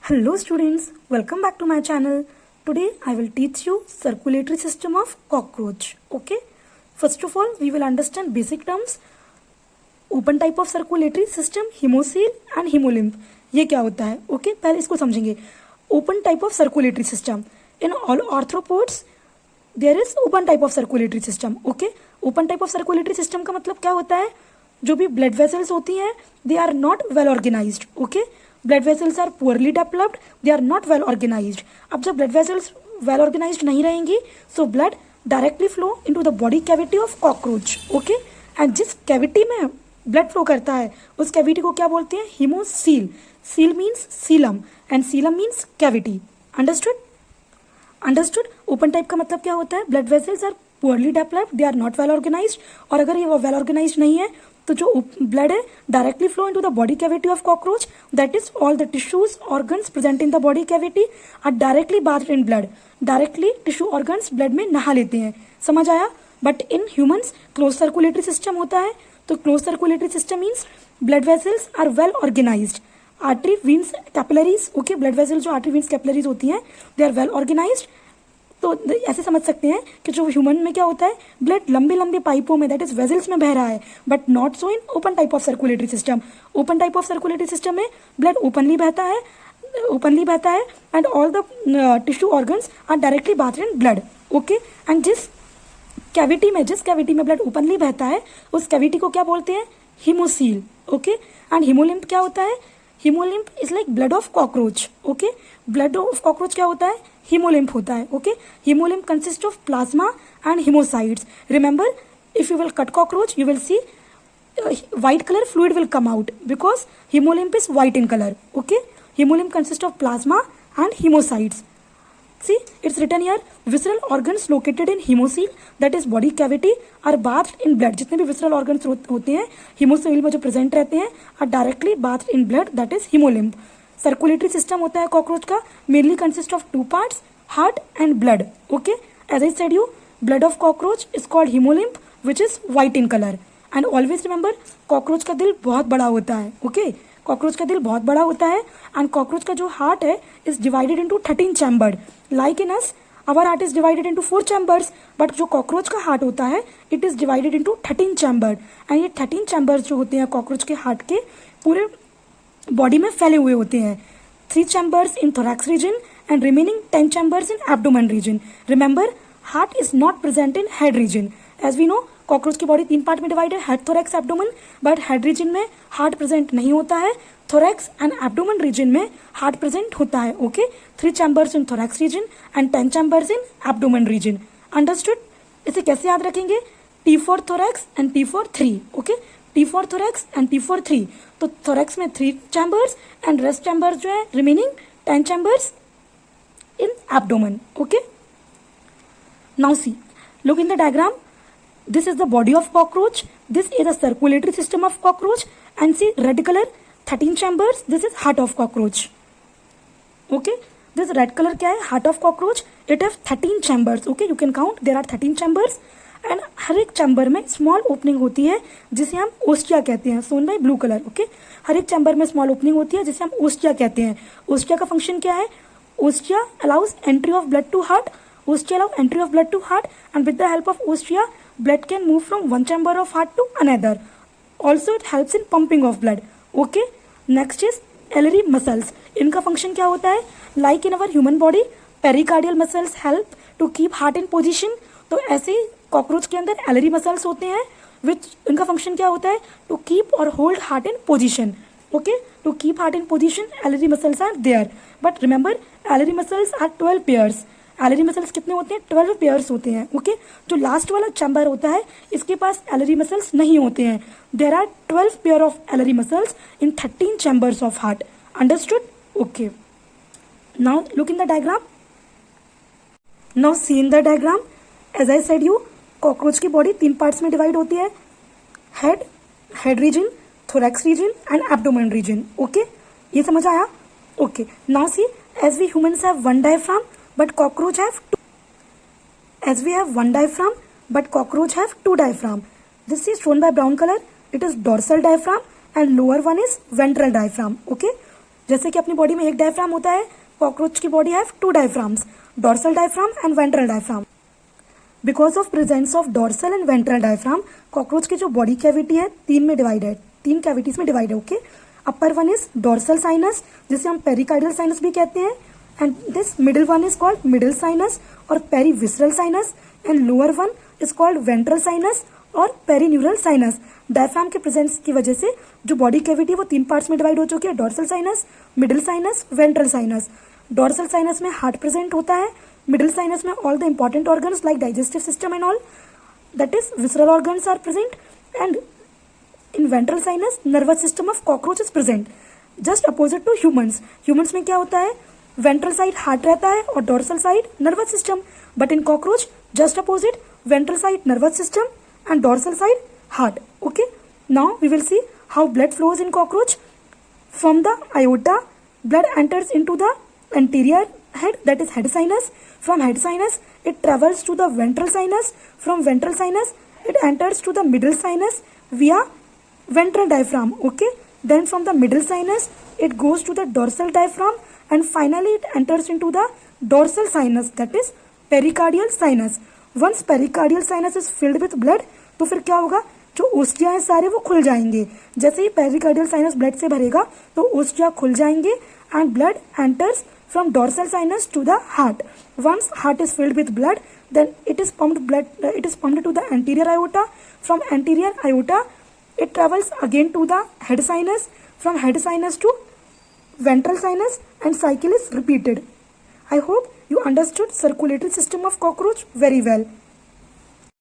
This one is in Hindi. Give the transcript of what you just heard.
Hello students, welcome back to my channel. Today I will teach you circulatory system of cockroach. Okay. First of all, we will understand basic terms. Open type of circulatory system, hemocoel and hemolymph. ये क्या होता है? Okay, पहले इसको समझेंगे. Open type of circulatory system. In all arthropods, there is open type of circulatory system. Okay. Open type of circulatory system का मतलब क्या होता है? जो भी blood vessels होती हैं, they are not well organized. Okay. Blood vessels are poorly developed, they are not well organized. अब जब ब्लड वेसल्स वेल ऑर्गेनाइज्ड नहीं रहेंगी, so blood directly flow into the body cavity of cockroach. Okay. And जिस कैविटी में ब्लड फ्लो करता है उस कैविटी को क्या बोलते हैं? Haemocoel. Coel means coelom and coelom means cavity. Understood. Open type का मतलब क्या होता है? Blood vessels are poorly developed, they are not well organized. और अगर ये वेल ऑर्गेनाइज्ड नहीं है तो जो ब्लड है directly flow into the body cavity of cockroach. That is all the tissues organs present in the body cavity are directly bathed in blood. Directly tissue organs blood में नहा लेते हैं. समझ आया? But in humans close circulatory system होता है. तो close circulatory system means blood vessels are well organized. Artery veins capillaries. Okay. Blood vessels जो आर्टरी वीन्स कैपिलरीज होती हैं दे आर वेल ऑर्गेनाइज्ड. तो ऐसे समझ सकते हैं कि जो ह्यूमन में क्या होता है, ब्लड लंबे लंबे पाइपों में दैट इज वेजल्स में बह रहा है, but not so in open type of circulatory system. Open type of circulatory system में ब्लड ओपनली बहता है and all the tissue organs are directly bathed in blood. Okay. And जिस कैविटी में ब्लड ओपनली बहता है उस कैविटी को क्या बोलते हैं? हीमोसील. ओके. एंड हीमोलिम्फ क्या होता है? Haemolymph is like blood of cockroach. Okay. Blood of cockroach क्या होता है? हीमोलिम्फ होता है. Okay. Haemolymph consist of plasma and हीमोसाइट्स. Remember, if you will cut cockroach you will see white color fluid will come out because hemolymph is white in color. Okay. Hemolymph consists of plasma and hemocytes. See, it's written here, visceral organs located in hemocoel, that is body cavity, are bathed in blood. जितने भी visceral organs होते हैं hemocoel में जो present रहते हैं are directly bathed in blood, that is hemolymph. Circulatory system होता है cockroach का, mainly consists of two parts, heart and blood. Okay. As I said you, blood of cockroach is called hemolymph, which is white in color. And always remember, cockroach का दिल बहुत बड़ा होता है. Okay. कॉकरोच का दिल बहुत बड़ा होता है एंड कॉकरोच का जो हार्ट है is divided into 13 chambered. Like in us, our heart is divided into 4 chambers, but जो कॉकरोच का हार्ट होता है it is divided into 13 chambered. And ये 13 चैम्बर्स जो होते हैं कॉकरोच के हार्ट के पूरे बॉडी में फैले हुए होते हैं. 3 chambers in thorax region and remaining 10 chambers in abdomen region. Remember, heart is not present in head region. As we know, cockroach की बॉडी 3 पार्ट में डिवाइड है, head, thorax, abdomen, but head region में हार्ट प्रेजेंट नहीं होता है. थोरैक्स एंड एब्डोमेन रीजन में हार्ट प्रेजेंट होता है. Okay. 3 chambers in thorax region and 10 chambers in abdomen region. Understood? इसे कैसे याद रखेंगे? T for thorax and T for 3. Okay. T for thorax and T for 3. तो थोरैक्स में 3 चैम्बर्स एंड रेस्ट चैम्बर्स जो है remaining 10 chambers in abdomen. Okay. Now C, look in the diagram. This is the body of cockroach. This is the circulatory system of cockroach. And see, red color, 13 chambers. This is heart of cockroach. Okay. This red color क्या है? Heart of cockroach. It has 13 chambers. Okay. You can count. There are 13 chambers. And हर एक चैम्बर में स्मॉल ओपनिंग होती है जिसे हम ओस्टिया कहते हैं. Shown by blue colour. Okay. हर एक चैम्बर में स्मॉल ओपनिंग होती है जिसे हम ओस्टिया कहते हैं. ओस्टिया का फंक्शन क्या है? Ostia allows entry of blood to heart. Ostia allow entry of blood to heart, and with the help of ostia, blood can move from one chamber of heart to another. Also, it helps in pumping of blood. Okay. Next is ellery muscles. इनका फंक्शन क्या होता है? Like in our human body, pericardial muscles help to keep heart in position. तो ऐसे ही कॉकरोच के अंदर ellery muscles होते हैं, which इनका फंक्शन क्या होता है? To keep or hold heart in position. Okay. To keep heart in position, ellery muscles are there. But remember, ellery muscles are 12 pairs. एलरी muscles कितने होते हैं? 12 पेयर्स होते हैं. ओके. जो लास्ट वाला चैम्बर होता है इसके पास एलरी मसल्स नहीं होते हैं. There are 12 pair of alary muscles in 13 chambers of heart. Understood? Okay. Now look in the diagram. Now see in the diagram. As I said you, cockroach की बॉडी 3 पार्ट्स में डिवाइड होती है, head region, thorax region and abdomen region. Okay. ये समझ आया? Okay. Now see, as we humans have 1 diaphragm, but cockroach have 2. As we have 1 diaphragm, but cockroach have 2 diaphragm. This is shown by brown color. It is dorsal diaphragm and lower one is ventral diaphragm. Okay. जैसे कि अपनी बॉडी में एक डायफ्राम होता है, कॉकरोच की body have 2 diaphragms, dorsal diaphragm and ventral diaphragm. Because of presence of dorsal and ventral diaphragm, cockroach की जो बॉडी कैविटी है 3 में डिवाइड है, 3 कैविटीज में डिवाइड है। Okay, upper one is dorsal sinus, जिसे हम पेरिकार्डियल साइनस भी कहते हैं, and this middle one is called middle sinus और perivisceral sinus, and lower one is called ventral sinus और पेरीन्यूरल साइनस। डायफ्राम के प्रेजेंस की वजह से जो बॉडी कैविटी वो 3 पार्ट्स में डिवाइड हो चुकी है, dorsal sinus, middle sinus, ventral sinus. Dorsal sinus में हार्ट प्रेजेंट होता है, मिडिल साइनस में all the important organs like digestive system and all, that is visceral organs are present, and in ventral sinus nervous system of cockroach is present. Just opposite to humans, humans में क्या होता है, वेंट्रल साइड हार्ट रहता है और dorsal side nervous system, but in cockroach just opposite, ventral side nervous system and dorsal side heart. Okay, now we will see how blood flows in cockroach. From the aorta, blood enters into the anterior head, that is head sinus. From head sinus it travels to the ventral sinus. From ventral sinus it enters to the middle sinus via ventral diaphragm. Okay, then from the middle sinus it goes to the dorsal diaphragm and finally it enters into the dorsal sinus, that is pericardial sinus. Once pericardial sinus is filled with blood, तो फिर क्या होगा, जो ओस्टिया है सारे वो खुल जाएंगे। जैसे ही पेरिकार्डियल साइनस ब्लड से भरेगा तो ओस्टिया खुल जाएंगे and blood enters from dorsal sinus to the heart. Once heart is filled with blood, then it is pumped to the anterior aorta. From anterior aorta it travels again to the head sinus, from head sinus to ventral sinus, and cycle is repeated. I hope you understood circulatory system of cockroach very well.